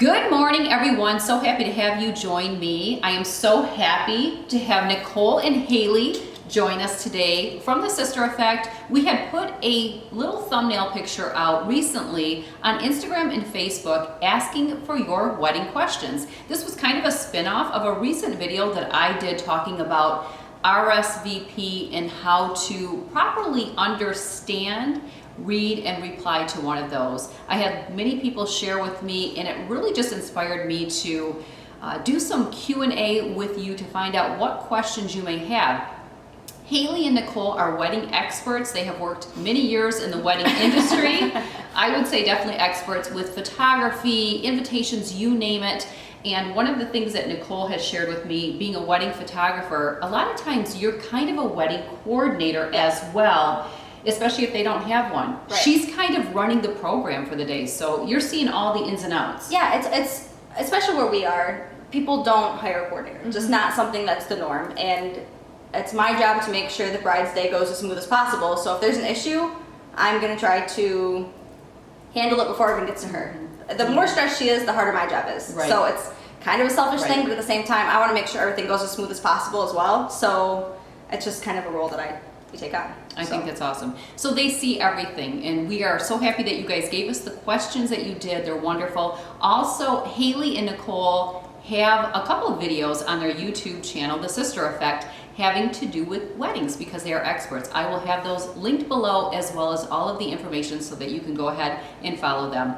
Good morning, everyone. So happy to have you join me. I am so happy to have Nicole and Haley join us today from the Sister Effect. We had put a little thumbnail picture out recently on Instagram and Facebook asking for your wedding questions. This was kind of a spin-off of a recent video that I did talking about RSVP and how to properly understand, read, and reply to one of those. I had many people share with me, and it really just inspired me to do some Q&A with you to find out what questions you may have. Haley and Nicole are wedding experts. They have worked many years in the wedding industry. I would say definitely experts with photography, invitations, you name it. And one of the things that Nicole has shared with me, being a wedding photographer, a lot of times you're kind of a wedding coordinator as well, especially if they don't have one. Right. She's kind of running the program for the day, so you're seeing all the ins and outs. Yeah, it's especially where we are, people don't hire a coordinator. Mm-hmm. Just not something that's the norm. And it's my job to make sure the bride's day goes as smooth as possible. So if there's an issue, I'm gonna try to handle it before it even gets to her. The more stressed she is, the harder my job is. Right. So it's kind of a selfish thing, but at the same time, I wanna make sure everything goes as smooth as possible as well. So it's just kind of a role that we take on. I think that's awesome. So they see everything, and we are so happy that you guys gave us the questions that you did. They're wonderful. Also, Haley and Nicole have a couple of videos on their YouTube channel, The Sister Effect, having to do with weddings because they are experts. I will have those linked below as well as all of the information so that you can go ahead and follow them.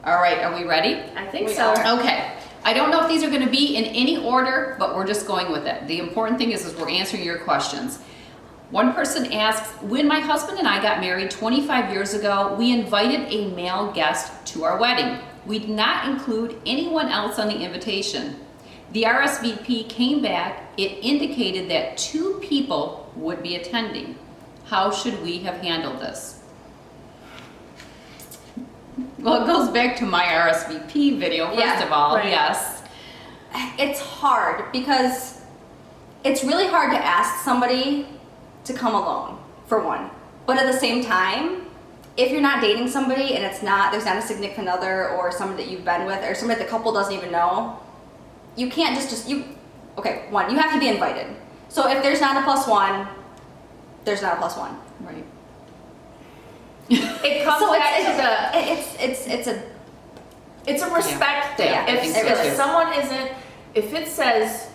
All right, are we ready? I think so. Okay. I don't know if these are going to be in any order, but we're just going with it. The important thing is we're answering your questions. One person asks, when my husband and I got married 25 years ago, we invited a male guest to our wedding. We did not include anyone else on the invitation. The RSVP came back. It indicated that 2 people would be attending. How should we have handled this? Well, it goes back to my RSVP video, first of all, right. Yes. It's hard because it's really hard to ask somebody to come alone, for one. But at the same time, if you're not dating somebody and there's not a significant other or somebody that you've been with or somebody the couple doesn't even know, you can't okay, one, you have to be invited. So if there's not a +1, there's not a +1. Right. It comes back to it's a respect thing. Yeah, if someone isn't, if it says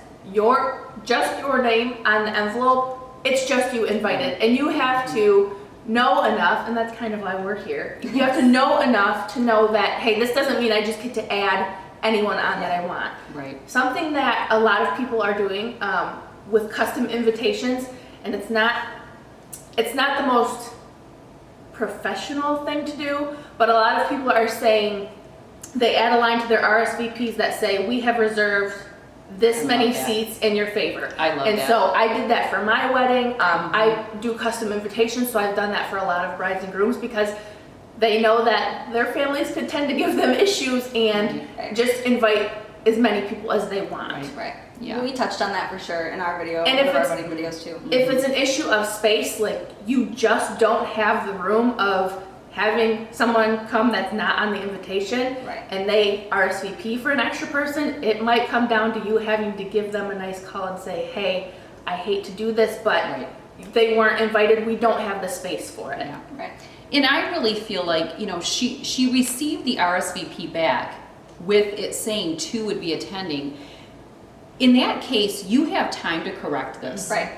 just your name on the envelope, it's just you invited, and you have to know enough, and that's kind of why we're here. You have to know enough to know that, hey, this doesn't mean I just get to add anyone on that I want. Right. Something that a lot of people are doing with custom invitations, and it's not the most professional thing to do, but a lot of people are saying they add a line to their RSVPs that say, we have reserved this many seats in your favor. I love that. And so I did that for my wedding. I do custom invitations, so I've done that for a lot of brides and grooms because they know that their families could tend to give them issues and just invite as many people as they want. Right. Yeah. We touched on that for sure in our video, and if our wedding videos too. If it's an issue of space, like you just don't have the room of having someone come that's not on the invitation, right, and they RSVP for an extra person, it might come down to you having to give them a nice call and say, hey, I hate to do this, but they weren't invited, we don't have the space for it. Yeah. Right. And I really feel like, she received the RSVP back with it saying 2 would be attending. In that case, you have time to correct this. Right.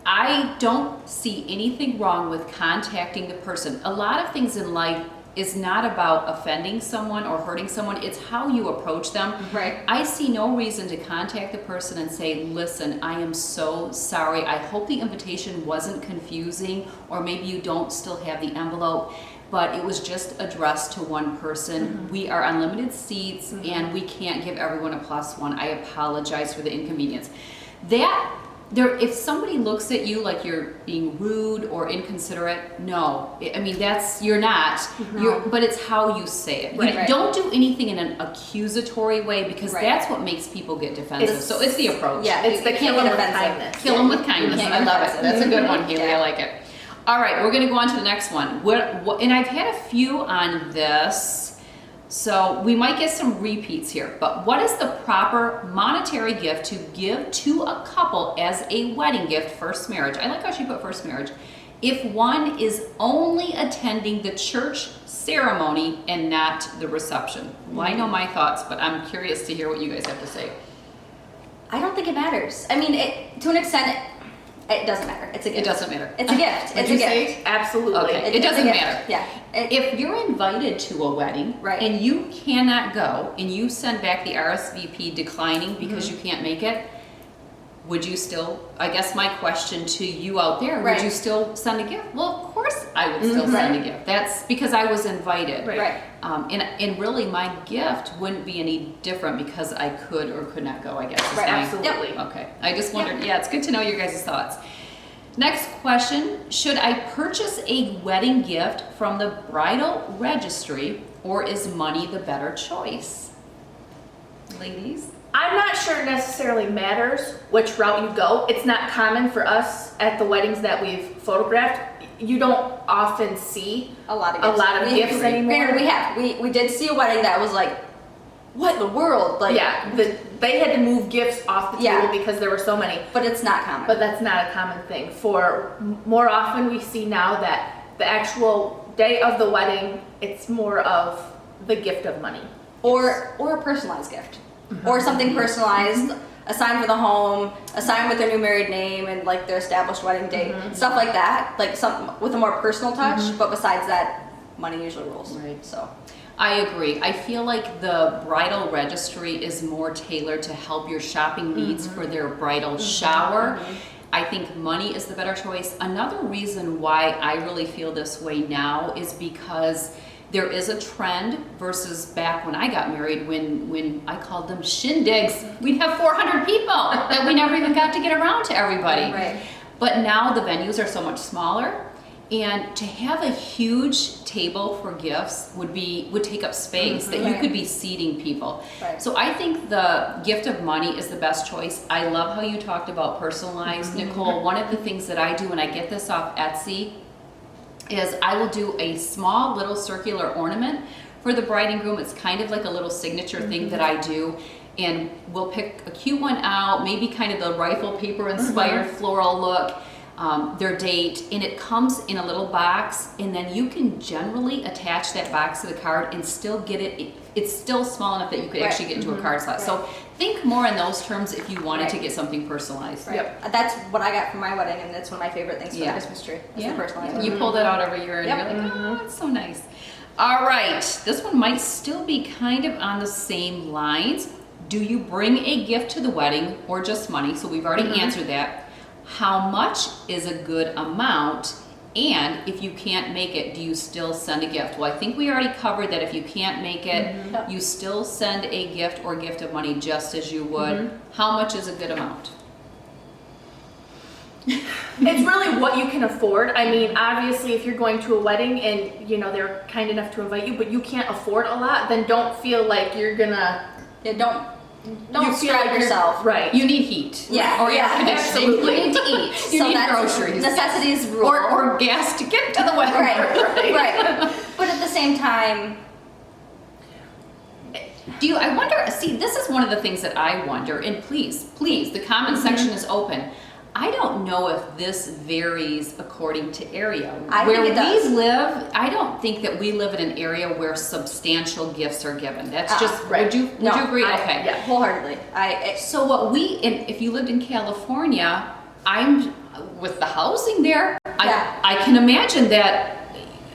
I don't see anything wrong with contacting the person. A lot of things in life is not about offending someone or hurting someone. It's how you approach them. Right. I see no reason to contact the person and say, listen, I am so sorry. I hope the invitation wasn't confusing, or maybe you don't still have the envelope, but it was just addressed to one person. Mm-hmm. We are unlimited seats, mm-hmm, and we can't give everyone a +1. I apologize for the inconvenience. If somebody looks at you like you're being rude or inconsiderate, no. I mean, you're not. Mm-hmm. But it's how you say it. Right. Don't do anything in an accusatory way because that's what makes people get defensive. So it's the approach. Yeah, it's the kill them with kindness. Kill them with kindness. I love it. That's a good one, Haley. I like it. All right, we're going to go on to the next one. And I've had a few on this. So we might get some repeats here, but what is the proper monetary gift to give to a couple as a wedding gift, first marriage? I like how she put first marriage. If one is only attending the church ceremony and not the reception. Well, I know my thoughts, but I'm curious to hear what you guys have to say. I don't think it matters. I mean, to an extent, it doesn't matter. It's a gift. It doesn't matter. It's a gift. It's a gift. Absolutely. Okay. It doesn't it's a gift. matter. Yeah. If you're invited to a wedding Right. and you cannot go and you send back the RSVP declining because you can't make it, would you still, I guess my question to you out there, Right. would you still send a gift? Well, of course I would still send a gift. That's because I was invited. Right. And really my gift wouldn't be any different because I could or could not go, I guess. is Right. my- Absolutely. Okay. I just wondered, yeah, it's good to know your guys' thoughts. Next question, should I purchase a wedding gift from the bridal registry or is money the better choice? Ladies? I'm not sure it necessarily matters which route you go. It's not common for us at the weddings that we've photographed. You don't often see A lot of gifts We- anymore. Granted, we did see a wedding that was like, what in the world? Like, Yeah, they had to move gifts off the table because there were so many. but it's not common. But that's not a common thing. More often we see now that the actual day of the wedding, it's more of the gift of money. or a personalized gift, or something personalized, a sign for the home, a sign with their new married name and like their established wedding date, stuff like that, like something with a more personal touch. But besides that, money usually rules. Right. So I agree. I feel like the bridal registry is more tailored to help your shopping needs for their bridal shower. I think money is the better choice. Another reason why I really feel this way now is because there is a trend versus back when I got married when I called them shindigs. We'd have 400 people that we never even got to get around to everybody. Right. But now the venues are so much smaller, and to have a huge table for gifts would take up space that you Right. could be seating people. Right. So I think the gift of money is the best choice. I love how you talked about personalized, Nicole. One of the things that I do, and I get this off Etsy, is I will do a small little circular ornament for the bride and groom. It's kind of like a little signature thing that I do. And we'll pick a cute one out, maybe kind of the rifle paper inspired floral look, their date, and it comes in a little box, and then you can generally attach that box to the card and still get it. It's still small enough that you could Right. actually get into a card slot. So think more in those terms if you wanted to get something personalized. right. Yep. That's what I got for my wedding, and it's one of my favorite things for Yeah. the Christmas tree. Is the personalized one. You pull that out every year and Yep. you're like, oh, it's so nice. All right, this one might still be kind of on the same lines. Do you bring a gift to the wedding or just money? So we've already answered that. How much is a good amount? And if you can't make it, do you still send a gift? Well, I think we already covered that if you can't make it, you still send a gift or gift of money just as you would. How much is a good amount? It's really what you can afford. I mean, obviously, if you're going to a wedding and they're kind enough to invite you, but you can't afford a lot, then don't feel like you're gonna. Yeah, don't You feel strap like yourself. right. You need heat. Yeah, Or air yeah, conditioning. absolutely. You need to eat. You So need that's groceries. necessities rule. Or gas to get to the wedding. Right, right. But at the same time, I wonder, see, this is one of the things that I wonder, and please, the comment section is open. I don't know if this varies according to area. I where think it does. we live, I don't think that we live in an area where substantial gifts are given. That's just, right. would you agree? Okay. Yeah. wholeheartedly. So and if you lived in California, I'm with the housing there. Yeah. I can imagine that.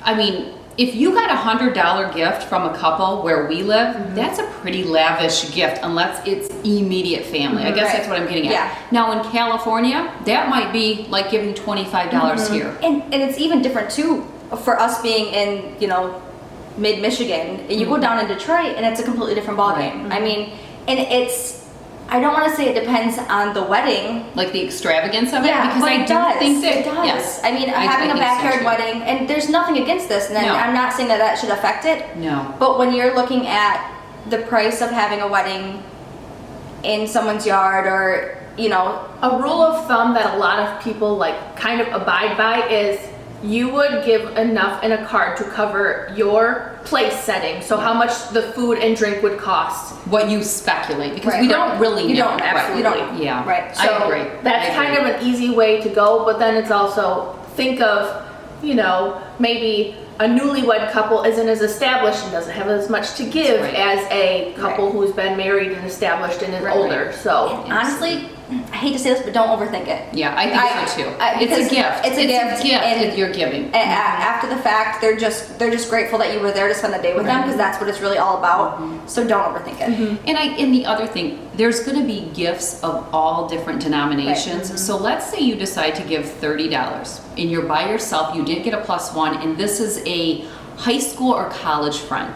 I mean, if you got $100 gift from a couple where we live, that's a pretty lavish gift, unless it's immediate family. I guess Right. that's what I'm getting at. Yeah. Now in California, that might be like giving $25 here. And it's even different too for us being in, mid Michigan. You go down in Detroit and it's a completely different ballgame. I mean, and I don't want to say it depends on the wedding. Like the extravagance of it, Yeah, because but I it do does. think that It does. yes. I mean, I having a think so, backyard too. wedding, and there's nothing against this, and No. I'm not saying that should affect it. No. But when you're looking at the price of having a wedding in someone's yard, or A rule of thumb that a lot of people kind of abide by is you would give enough in a card to cover your place setting. So how much the food and drink would cost. What you speculate, because Right. we don't really know. You don't, absolutely. you don't. Yeah. Right. So I agree. that's kind of an easy way to go, but then it's also think of, you know, maybe a newlywed couple isn't as established and doesn't have as much to give Right. as a couple Right. who's been married and established and is Right. older. So Honestly, I hate to say this, but don't overthink it. Yeah, I think so too. It's because a gift. It's a gift. that And you're giving. after the fact, they're just grateful that you were there to spend the day with them, because that's what it's really all about. So don't overthink it. And the other thing, there's going to be gifts of all different denominations. So let's say you decide to give $30 and you're by yourself, you did get a +1, and this is a high school or college friend.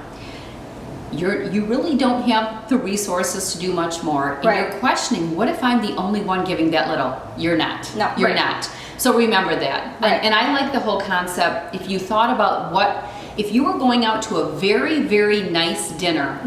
You really don't have the resources to do much more, and Right. you're questioning, what if I'm the only one giving that little? You're not. No. You're Right. not. So remember that. Right. And I like the whole concept. If you thought about if you were going out to a very, very nice dinner,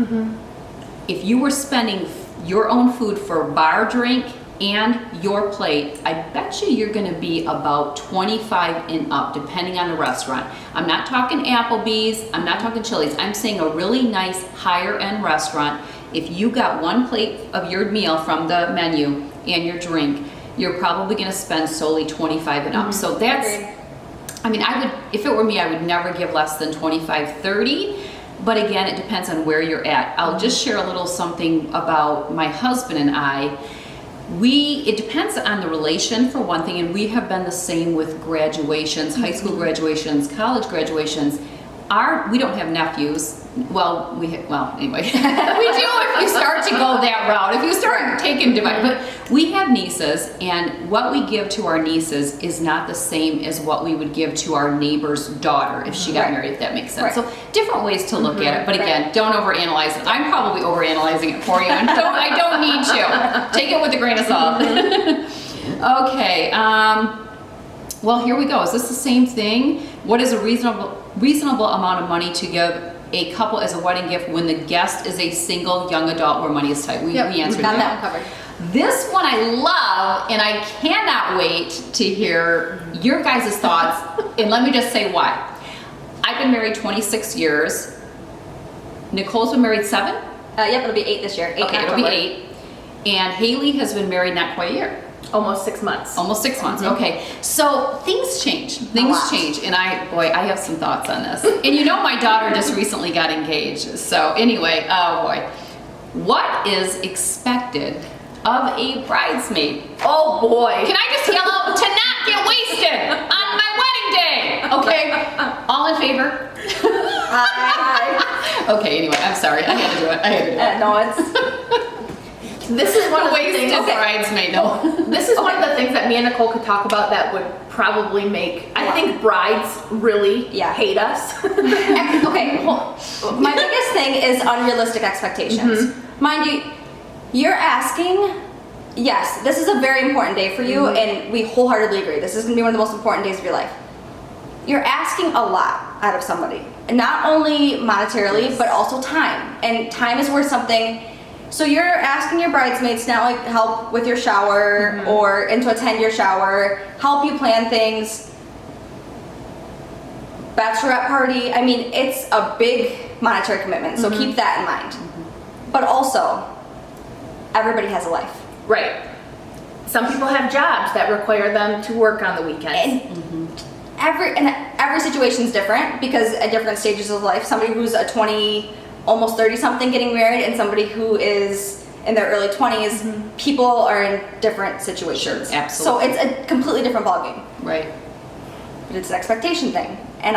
if you were spending your own food for bar, drink, and your plate, I bet you're going to be about 25 and up, depending on the restaurant. I'm not talking Applebee's, I'm not talking Chili's. I'm saying a really nice higher end restaurant. If you got one plate of your meal from the menu and your drink, you're probably going to spend solely 25 and up. So that's, Agreed. I mean, I would, if it were me, I would never give less than 25, 30. But again, it depends on where you're at. I'll just share a little something about my husband and I. It depends on the relation for one thing, and we have been the same with graduations, high school graduations, college graduations. We don't have nephews. Well, anyway, we do if you start to go that route. If you start taking divide, but we have nieces, and what we give to our nieces is not the same as what we would give to our neighbor's daughter if she got Right. married, if that makes sense. Right. So different ways to look at it, but again, don't overanalyze it. I'm probably overanalyzing it for you, and I don't need to. Take it with a grain of salt. Okay. Well, here we go. Is this the same thing? What is a reasonable amount of money to give a couple as a wedding gift when the guest is a single young adult where money is tight? We answered Got that. that one covered. This one I love, and I cannot wait to hear your guys' thoughts. And let me just say why. I've been married 26 years. Nicole's been married 7? Yep, it'll be 8 this year. 8 Okay, in it'll be October. 8. And Haley has been married not quite a year. almost 6 months. Almost 6 months, okay. So things change, and I have some thoughts on this. And you know my daughter just recently got engaged. So anyway, oh boy. What is expected of a bridesmaid? Oh boy. Can I just yell out to not get wasted on my wedding day? Okay, all in favor? Okay, anyway, I'm sorry, I had to do it, No, it's... This is one of the Wasted things. bridesmaid, no. This is one of the things that me and Nicole could talk about that would probably make, I think brides really hate us. Okay, well, my biggest thing is unrealistic expectations. Mind you, you're asking, yes, this is a very important day for you, and we wholeheartedly agree. This is going to be one of the most important days of your life. You're asking a lot out of somebody, and not only monetarily, but also time. And time is worth something. So you're asking your bridesmaids now, like, help with your shower and to attend your shower, help you plan things. Bachelorette party, I mean, it's a big monetary commitment, so keep that in mind. But also, everybody has a life. Right. Some people have jobs that require them to work on the weekends. And every situation is different because at different stages of life, somebody who's a 20, almost 30 something getting married and somebody who is in their early 20s, people are in different situations. Sure, absolutely. So it's a completely different ballgame. Right. But it's an expectation thing. And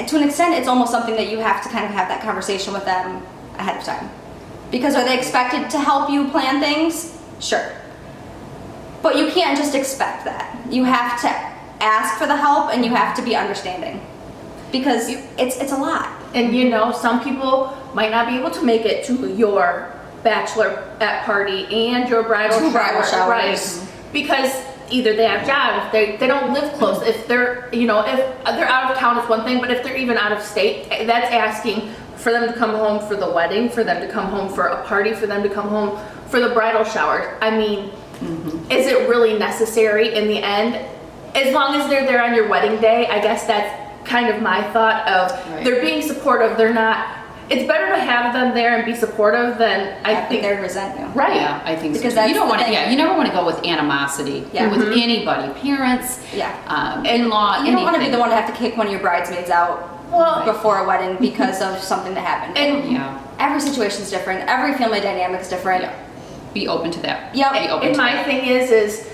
to an extent, it's almost something that you have to kind of have that conversation with them ahead of time. Because are they expected to help you plan things? Sure. But you can't just expect that. You have to ask for the help and you have to be understanding. Because it's a lot. And you know, some people might not be able to make it to your bachelorette party and your bridal Two bridal shower, right? showers. Because either they have jobs, they don't live close. If they're, you know, if they're out of town is one thing, but if they're even out of state, that's asking for them to come home for the wedding, for them to come home for a party, for them to come home for the bridal shower. I mean, is it really necessary in the end? as long as they're there on your wedding day, I guess that's kind of my thought of Right. they're being supportive. They're not. It's better to have them there and be supportive than I think. they resent you. Right. Yeah, I think Because so. Too. that's You don't the want to. thing. Yeah, you never want to go with animosity Yeah. with anybody, parents, Yeah. in-law, You don't want to be anything. the one to have to kick one of your bridesmaids out Well, before a wedding because of something that happened. and Yeah, Every situation's different. Every family dynamic's different. yeah. Be open to that. Yep. Be open and to my that. thing is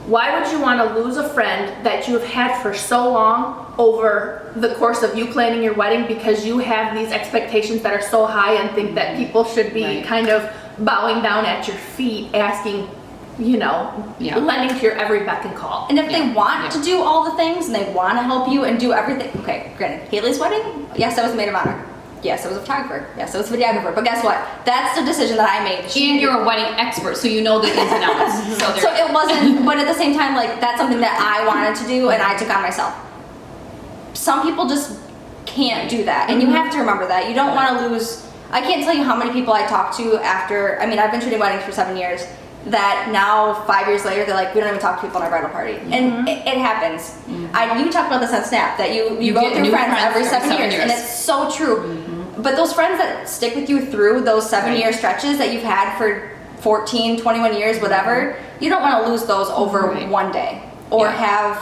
why would you want to lose a friend that you've had for so long over the course of you planning your wedding because you have these expectations that are so high and think that people should be Right. kind of bowing down at your feet asking, you know, Yeah. lending to your every beck and call. And if they Yeah. want Yeah. to do all the things and they want to help you and do everything, okay, granted, Haley's wedding, yes, I was a maid of honor. Yes, I was a photographer. Yes, I was a videographer. But guess what? That's the decision that I made. And you're a wedding expert, so you know the ins and outs. So, So it wasn't, but at the same time, like, that's something that I wanted to do and I took on myself. Some people just can't do that. And you have to remember that. You don't want to lose. I can't tell you how many people I talked to after, I mean, I've been shooting weddings for 7 years, that now 5 years later, they're like, we don't even talk to people in our bridal party. And it happens. You talked about this on Snap, that you You go get through new friends friends every every 7 7 years. And years. it's so true. But those friends that stick with you through those 7-year stretches that you've had for 14, 21 years, whatever, you don't want to lose those over Right. one day or Yeah. have,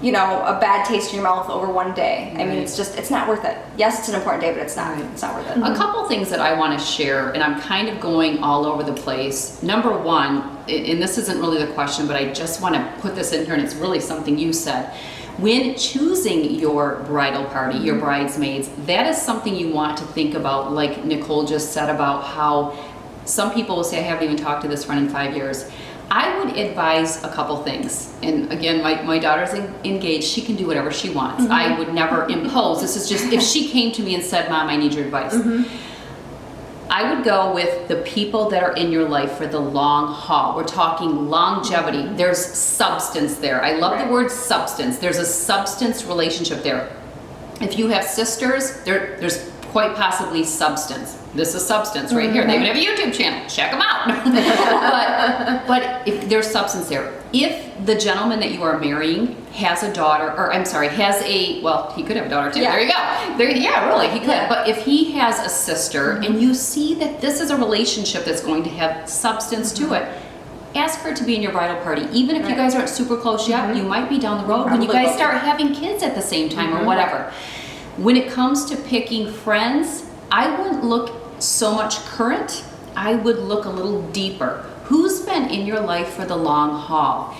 you know, a bad taste in your mouth over one day. I mean, Right. it's not worth it. Yes, it's an important day, but it's not worth it. A couple things that I want to share, and I'm kind of going all over the place. Number one, and this isn't really the question, but I just want to put this in here, and it's really something you said. When choosing your bridal party, your bridesmaids, that is something you want to think about, like Nicole just said about how some people will say, I haven't even talked to this friend in 5 years. I would advise a couple things. And again, my daughter's engaged. She can do whatever she wants. I would never impose. This is just, if she came to me and said, Mom, I need your advice. I would go with the people that are in your life for the long haul. We're talking longevity. There's substance there. I love the word substance. There's a substance relationship there. If you have sisters, there's quite possibly substance. This is substance right here. They even have a YouTube channel. Check them out. but if there's substance there. If the gentleman that you are marrying has a daughter, or I'm sorry, well, he could have a daughter too. Yeah. There you go. Yeah, really, he could. Yeah. But if he has a sister and you see that this is a relationship that's going to have substance to it, ask her to be in your bridal party. Even if you guys aren't super close yet, you might be down the road when you Probably guys will be. start having kids at the same time or whatever. When it comes to picking friends, I wouldn't look so much current. I would look a little deeper. Who's been in your life for the long haul?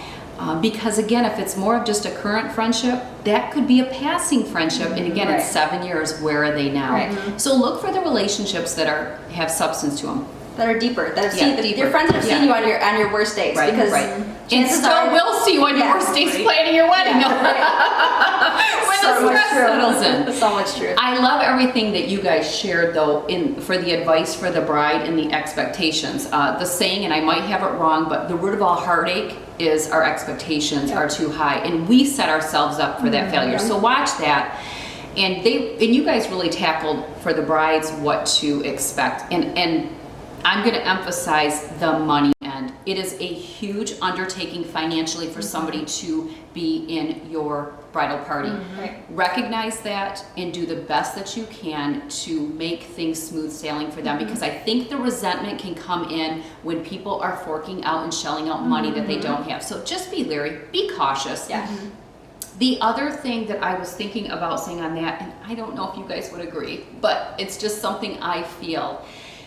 Because again, if it's more of just a current friendship, that could be a passing friendship. And again, it's 7 years. Where are they now? Right. So look for the relationships that have substance to them. That are deeper. That have Yeah, seen deeper. your friends that have seen Yeah. you on your worst days. Right, Because right. And chances still are- will see you on your Yeah. worst days planning your wedding. When So the much stress true. settles in. So much true. I love everything that you guys shared though for the advice for the bride and the expectations. The saying, and I might have it wrong, but the root of all heartache is our expectations are too high, and we set ourselves up for that failure. So watch that. And you guys really tackled for the brides what to expect. And I'm going to emphasize the money end. It is a huge undertaking financially for somebody to be in your bridal party. Right. Recognize that and do the best that you can to make things smooth sailing for them, because I think the resentment can come in when people are forking out and shelling out money that they don't have. So just be leery, be cautious. Yeah. The other thing that I was thinking about saying on that, and I don't know if you guys would agree, but it's just something I feel.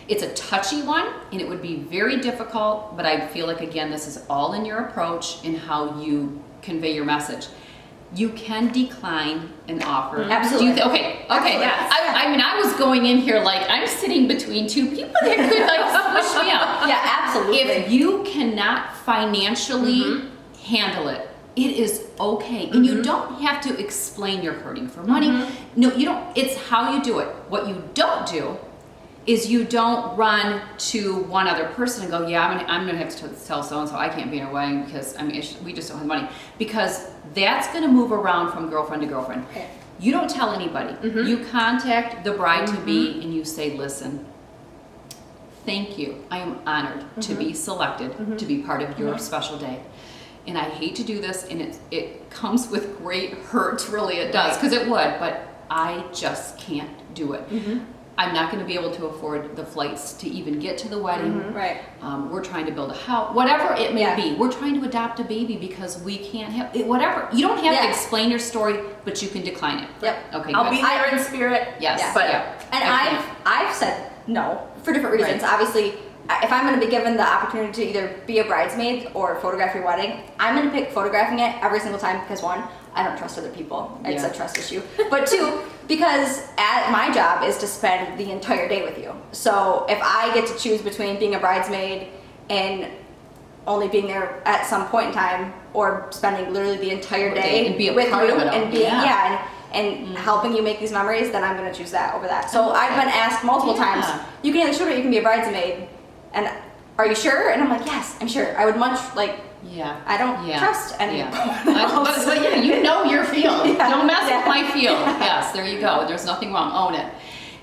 It's a touchy one, and it would be very difficult, but I feel like, again, this is all in your approach and how you convey your message. You can decline an offer. Absolutely. Okay, Absolutely. yeah. I mean, I was going in here like, I'm sitting between two people that could like squish me out. Yeah, absolutely. If you cannot financially handle it, it is okay. And you don't have to explain you're hurting for money. No, you don't. It's how you do it. What you don't do is you don't run to one other person and go, yeah, I'm gonna have to tell so-and-so I can't be in her wedding because we just don't have money. Because that's gonna move around from girlfriend to girlfriend. Okay. You don't tell anybody. You contact the bride-to-be and you say, listen, thank you. I am honored to be selected to be part of your special day. and I hate to do this, and it comes with great hurt, really it does, because it would, but I just can't do it. I'm not going to be able to afford the flights to even get to the wedding. Right. We're trying to build a house, whatever it may be. We're trying to adopt a baby because we can't have it, whatever. You don't have to explain your story, but you can decline it. Yep. Okay. I'll good. be there in spirit. Yes. But And Okay. I've said no for different reasons. Right. Obviously, if I'm going to be given the opportunity to either be a bridesmaid or photograph your wedding, I'm going to pick photographing it every single time because one, I don't trust other people. It's a trust issue. But two, because my job is to spend the entire day with you. So if I get to choose between being a bridesmaid and only being there at some point in time, or spending literally the entire day and be a with part you of it all. and being and helping you make these memories, then I'm going to choose that over that. So I've been asked multiple times, you can either shoot or you can be a bridesmaid, and are you sure? And I'm like, yes, I'm sure. I would much I don't trust anyone else. But yeah, you know your field. Yeah. Don't mess Yeah. with my field. Yes, there you go. There's nothing wrong. Own it.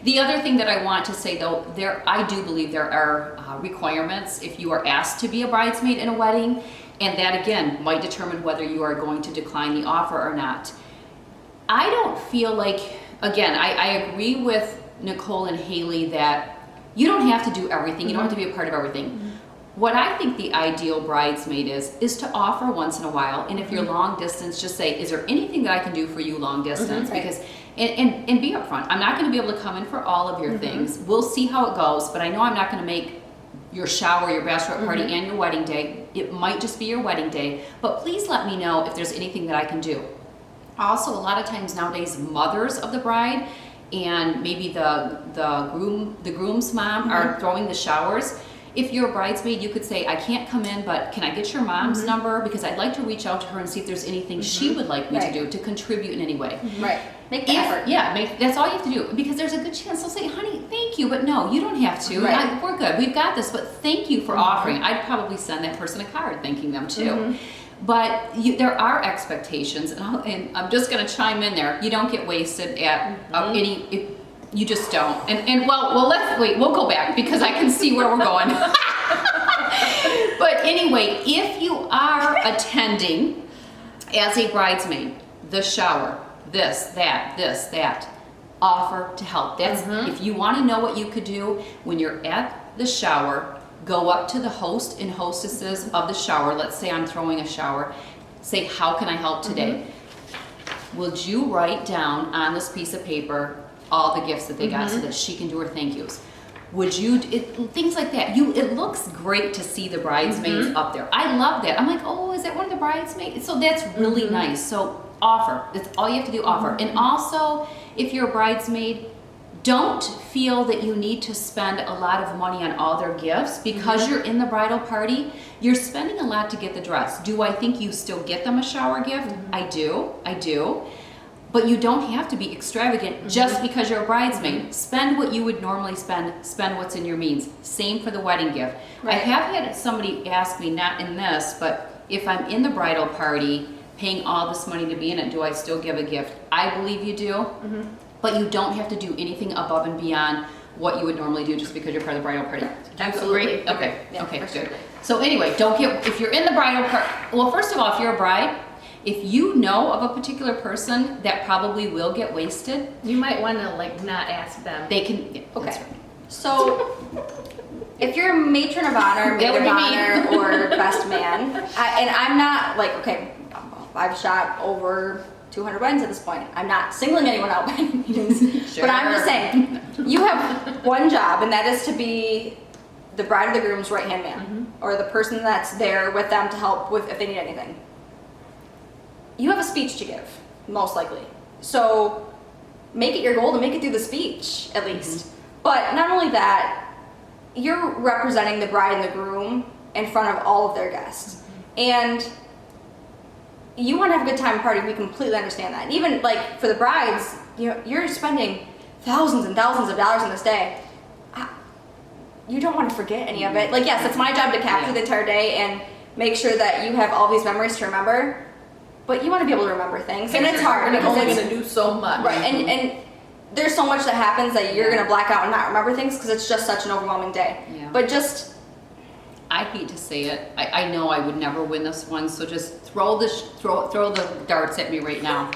The other thing that I want to say though, I do believe there are requirements if you are asked to be a bridesmaid in a wedding, and that again might determine whether you are going to decline the offer or not. I don't feel like, again, I agree with Nicole and Haley that you don't have to do everything. You don't have to be a part of everything. What I think the ideal bridesmaid is to offer once in a while. And if you're long distance, just say, is there anything that I can do for you long distance? Because and be upfront. I'm not going to be able to come in for all of your things. We'll see how it goes, but I know I'm not going to make your shower, your bachelorette party, and your wedding day. It might just be your wedding day, but please let me know if there's anything that I can do. Also, a lot of times nowadays, mothers of the bride and maybe the groom's mom are throwing the showers. If you're a bridesmaid, you could say, I can't come in, but can I get your mom's number? Because I'd like to reach out to her and see if there's anything she would like me to do to contribute in any way. Right. Make the effort. Yeah, that's all you have to do. Because there's a good chance they'll say, honey, thank you, but no, you don't have to. Right. We're good. We've got this, but thank you for offering. I'd probably send that person a card thanking them too. But there are expectations, and I'm just going to chime in there. You don't get wasted at you just don't. And well, let's wait. We'll go back because I can see where we're going. But anyway, if you are attending as a bridesmaid, the shower, this, that, offer to help. That's if you want to know what you could do when you're at the shower. Go up to the host and hostesses of the shower. Let's say I'm throwing a shower. Say, how can I help today? Would you write down on this piece of paper all the gifts that they got so that she can do her thank yous? Would you, things like that. It looks great to see the bridesmaids up there. I love that. I'm like, oh, is that one of the bridesmaids? So that's really nice. So offer. That's all you have to do, offer. And also, if you're a bridesmaid, don't feel that you need to spend a lot of money on all their gifts because you're in the bridal party. You're spending a lot to get the dress. Do I think you still get them a shower gift? I do. But you don't have to be extravagant just because you're a bridesmaid. Spend what you would normally spend what's in your means. Same for the wedding gift. Right. I have had somebody ask me, not in this, but if I'm in the bridal party paying all this money to be in it, do I still give a gift? I believe you do. But you don't have to do anything above and beyond what you would normally do just because you're part of the bridal party. Absolutely. Agree? Okay. Yeah, Okay. for Good. sure. So anyway, if you're in the bridal party. Well, first of all, if you're a bride, if you know of a particular person that probably will get wasted, you might want to not ask them. they can. Yeah, Okay. that's right. So, if you're a matron of honor, maid would of be me. honor, or best man, and I'm not I've shot over 200 weddings at this point. I'm not singling anyone out by any means, but I'm just saying, you have one job, and that is to be the bride or the groom's right-hand man, or the person that's there with them to help with if they need anything. You have a speech to give, most likely. So make it your goal to make it through the speech, at least. But not only that, you're representing the bride and the groom in front of all of their guests. And you want to have a good time party, we completely understand that. And even for the brides, you're spending thousands and thousands of dollars on this day. You don't want to forget any of it. Yes, it's my job to capture the entire day and make sure that you have all these memories to remember. But you want to be able to remember things, and it's hard You're because only it's going to do so much. right. And there's so much that happens that you're going to black out and not remember things because it's just such an overwhelming day. Yeah. But just I hate to say it. I know I would never win this one, so just throw the darts at me right now.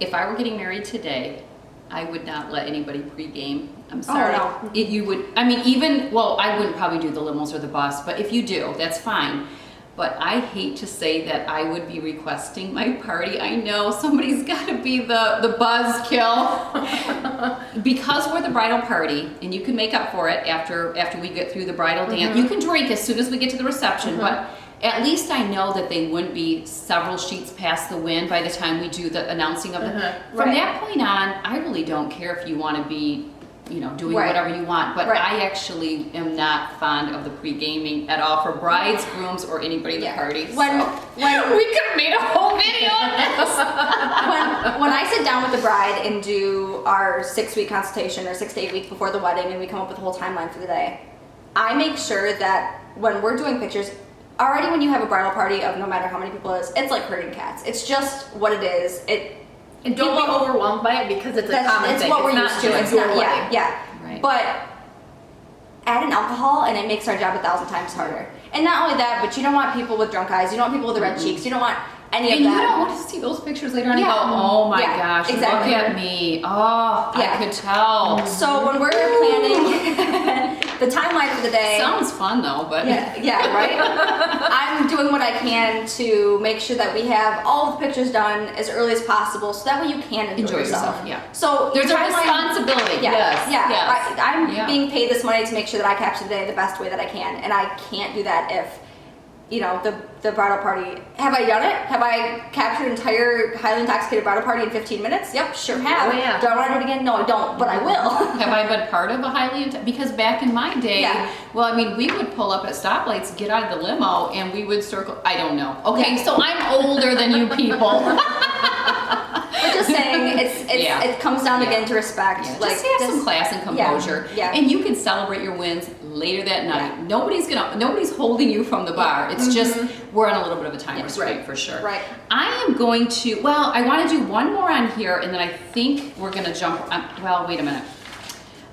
If I were getting married today, I would not let anybody pregame. I'm sorry. Oh, no. You would, I mean, even, well, I wouldn't probably do the limos or the bus, but if you do, that's fine. But I hate to say that I would be requesting my party. I know somebody's got to be the buzzkill. Because we're the bridal party, and you can make up for it after we get through the bridal dance. You can drink as soon as we get to the reception, but at least I know that they wouldn't be several sheets past the wind by the time we do the announcing of the. From that point on, I really don't care if you want to be, you know, doing whatever you want, but I actually am not fond of the pre-gaming at all for brides, grooms, or anybody at the party. When we could have made a whole video on this. when I sit down with the bride and do our 6-week consultation or 6 to 8 weeks before the wedding, and we come up with a whole timeline for the day, I make sure that when we're doing pictures, already when you have a bridal party of no matter how many people it is, it's like herding cats. It's just what it is. And don't be overwhelmed by it because it's a common thing. It's what we're used to. It's not, yeah. Right. But add an alcohol and it makes our job 1,000 times harder. And not only that, but you don't want people with drunk eyes. You don't want people with the red cheeks. You don't want any of that. And you don't want to see those pictures later on and go, oh my gosh, exactly. look at me. Oh, I could tell. So when we're planning the timeline for the day. Sounds fun though, but. Yeah, right? I'm doing what I can to make sure that we have all the pictures done as early as possible so that way you can enjoy yourself. Yeah. So there's a responsibility. Yes. I'm being paid this money to make sure that I capture the day the best way that I can, and I can't do that if, you know, the bridal party. Have I done it? Have I captured an entire highly intoxicated bridal party in 15 minutes? Yep, sure have. Oh, yeah. Do I want to do it again? No, I don't, but I will. Have I been part of a highly because back in my day, well, I mean, we would pull up at stoplights, get out of the limo, and we would circle. I don't know. Okay, so I'm older than you people. But just saying, it comes down again to respect. Yeah, like, just have some class and composure. Yeah. And you can celebrate your wins later that night. Nobody's holding you from the bar. It's just we're on a little bit of a time restraint for sure. Right. I am going to. Well, I want to do one more on here, and then I think we're gonna jump. Well, wait a minute.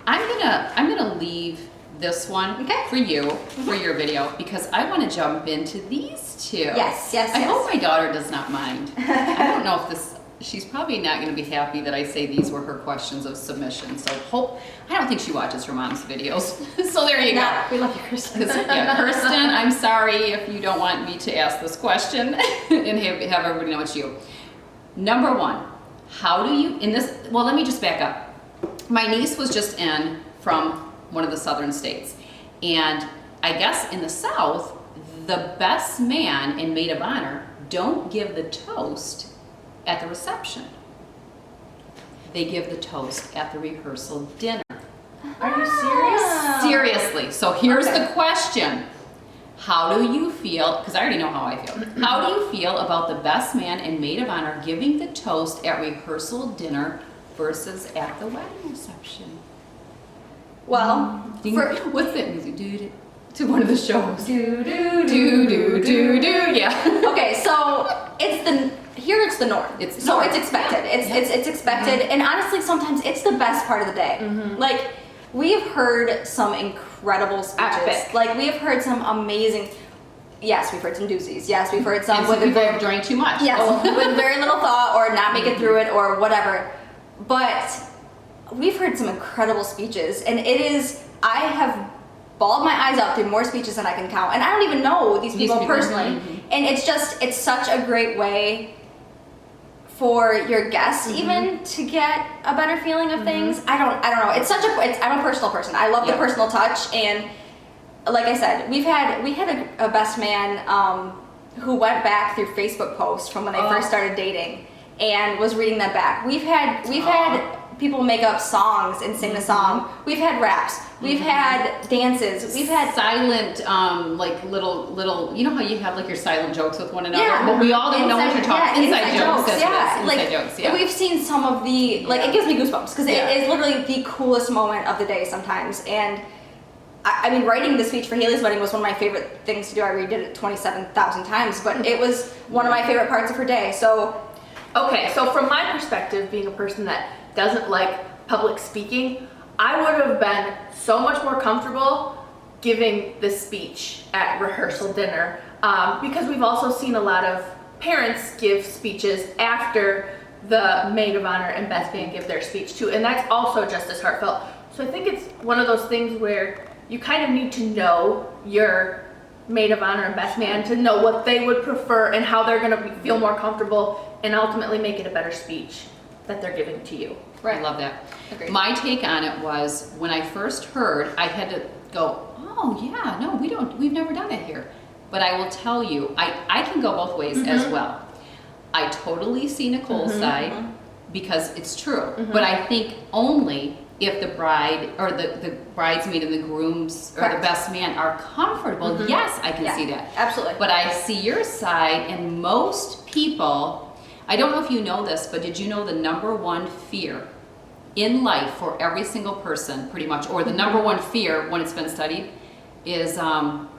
I'm gonna leave this one for you for your video because I want to jump into these two. Yes. I hope my daughter does not mind. I don't know if this. She's probably not going to be happy that I say these were her questions of submission. So I don't think she watches her mom's videos. So there you go. We love you, Kristen. Kirsten, I'm sorry if you don't want me to ask this question and have everybody know it's you. Number one, how do you, well, let me just back up. My niece was just in from one of the southern states. And I guess in the South, the best man and maid of honor don't give the toast at the reception. They give the toast at the rehearsal dinner. Are you serious? Seriously. So here's the question. How do you feel, because I already know how I feel. How do you feel about the best man and maid of honor giving the toast at rehearsal dinner versus at the wedding reception? Well, what's that music? To one of the shows. Do, yeah. Okay, so it's the norm. It's expected. It's expected, and honestly, sometimes it's the best part of the day. Like we've heard some incredible speeches. Epic. Like we have heard some amazing. Yes, we've heard some doozies. Yes, we've heard some with people have drank too much. Yes, with very little thought or not make it through it or whatever. But we've heard some incredible speeches, and I have bawled my eyes out through more speeches than I can count, and I don't even know these people personally. And it's such a great way for your guests even to get a better feeling of things. I don't know. I'm a personal person. I love the personal touch, and like I said, we had a best man who went back through Facebook posts from when they first started dating and was reading them back. We've had people make up songs and sing the song. We've had raps. We've had dances. We've had silent, like little. You know how you have like your silent jokes with one another, yeah. but we all don't know what you're talking. Inside jokes. Inside jokes. Yeah. We've seen some of the it gives me goosebumps because it is literally the coolest moment of the day sometimes. And I mean, writing the speech for Haley's wedding was one of my favorite things to do. I redid it 27,000 times, but it was one of my favorite parts of her day. So. Okay, so from my perspective, being a person that doesn't like public speaking, I would have been so much more comfortable giving the speech at rehearsal dinner, because we've also seen a lot of parents give speeches after the maid of honor and best man give their speech too, and that's also just as heartfelt. So I think it's one of those things where you kind of need to know your maid of honor and best man to know what they would prefer and how they're going to feel more comfortable and ultimately make it a better speech that they're giving to you. I love that. Agreed. My take on it was when I first heard, I had to go, oh yeah, no, we've never done it here. But I will tell you, I can go both ways as well. I totally see Nicole's side because it's true. But I think only if the bride or the bridesmaid and the grooms or the best man are comfortable, yes, I can see that. Absolutely. But I see your side, and most people, I don't know if you know this, but did you know the number one fear in life for every single person, pretty much, or the number one fear when it's been studied is public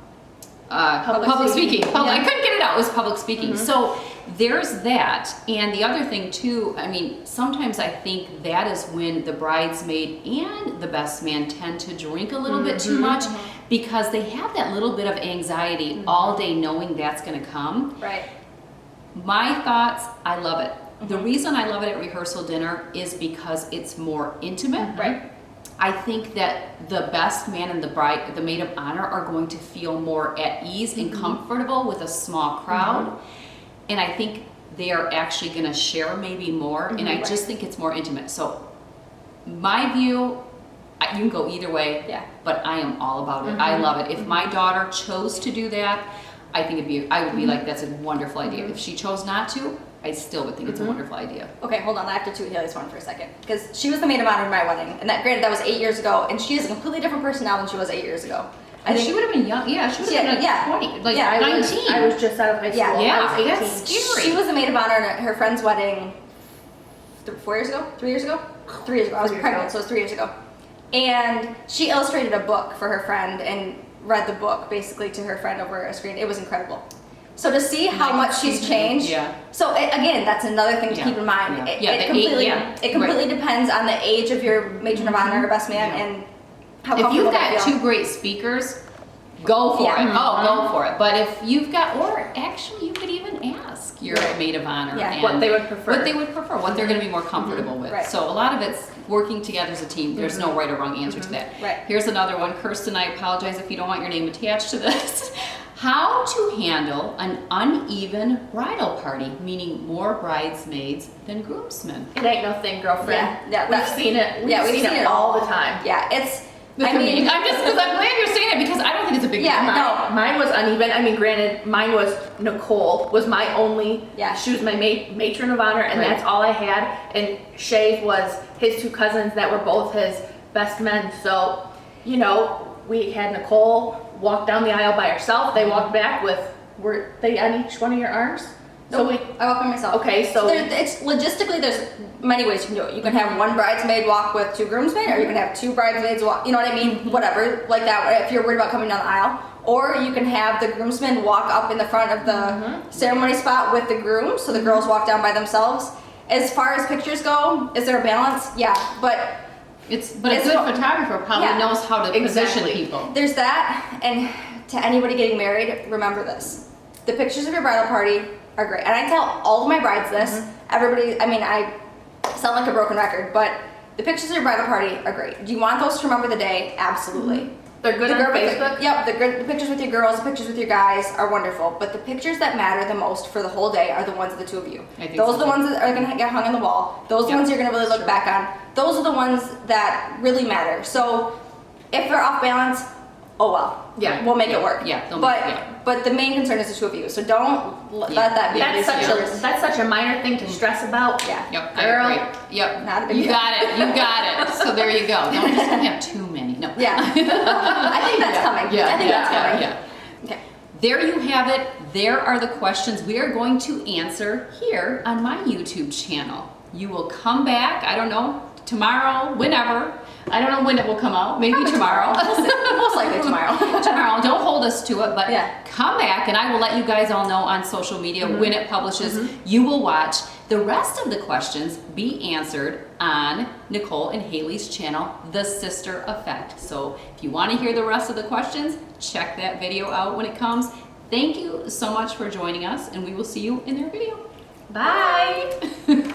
speaking. I couldn't get it out. It was public speaking. So there's that. And the other thing too, I mean, sometimes I think that is when the bridesmaid and the best man tend to drink a little bit too much because they have that little bit of anxiety all day knowing that's going to come. Right. My thoughts, I love it. The reason I love it at rehearsal dinner is because it's more intimate. Right. I think that the best man and the maid of honor are going to feel more at ease and comfortable with a small crowd. And I think they are actually going to share maybe more. And I just think it's more intimate. So my view, you can go either way, but I am all about it. I love it. If my daughter chose to do that, I think I would be like, that's a wonderful idea. If she chose not to, I still would think it's a wonderful idea. Okay, hold on. I have to toot Haley's horn for a second because she was the maid of honor at my wedding, and granted that was 8 years ago, and she is a completely different person now than she was 8 years ago. I And think she would have been young. Yeah, she would have been like 20, like 19. I was just out of high school. Yeah. I was 18. That's scary. she was the maid of honor at her friend's wedding 4 years ago? 3 years ago? 3 years ago. I was 3 years pregnant, ago. so it was 3 years ago. And she illustrated a book for her friend and read the book basically to her friend over a screen. It was incredible. So to see how much she's changed. So again, that's another thing to keep in mind. It completely depends on the age of your matron of honor or best man and how If comfortable you've they got feel. two great speakers, go for it. Go for it. But if you've got, or actually you could even ask your maid of honor and what they would prefer. What they're going to be more comfortable with. Right. So a lot of it's working together as a team. There's no right or wrong answer to that. Right. Here's another one. Kirsten, I apologize if you don't want your name attached to this. How to handle an uneven bridal party, meaning more bridesmaids than groomsmen. It ain't no thing, girlfriend. We've seen it. We've seen it all the time. Yeah, it's. I'm glad you're saying it because I don't think it's a big deal. Mine was uneven. I mean, granted, mine was Nicole was my only. She was my matron of honor, and that's all I had. And Shay was his two cousins that were both his best men. So, you know, we had Nicole walk down the aisle by herself. They walked back with. Were they on each one of your arms? So I walk by myself. Okay, so it's logistically there's many ways you can do it. You can have one bridesmaid walk with two groomsmen, or you can have two bridesmaids walk. You know what I mean? Whatever, like that. If you're worried about coming down the aisle, or you can have the groomsmen walk up in the front of the ceremony spot with the grooms, so the girls walk down by themselves. As far as pictures go, is there a balance? Yeah, but a good photographer probably knows how to position people. There's that, and to anybody getting married, remember this: the pictures of your bridal party are great. And I tell all of my brides this. Everybody, I mean, I sound like a broken record, but the pictures of your bridal party are great. Do you want those to remember the day? Absolutely. They're good on Facebook? The pictures with your girls, the pictures with your guys are wonderful. But the pictures that matter the most for the whole day are the ones of the two of you. Those are the ones that are going to get hung on the wall. Those are the ones you're going to really look back on. Those are the ones that really matter. So if they're off balance, oh well. We'll make it work. But the main concern is the two of you. So don't let that be. That's such a minor thing to stress about. Girl. I agree. Not a big deal. You got it. So there you go. Don't just have too many. No. I think that's coming. I think that's coming. Okay. There you have it. There are the questions we are going to answer here on my YouTube channel. You will come back, I don't know, tomorrow, whenever. I don't know when it will come out. Maybe tomorrow. Most likely tomorrow. Tomorrow. Don't hold us to it, but come back and I will let you guys all know on social media when it publishes. You will watch. The rest of the questions be answered on Nicole and Haley's channel, The Sister Effect. So if you want to hear the rest of the questions, check that video out when it comes. Thank you so much for joining us, and we will see you in their video. Bye.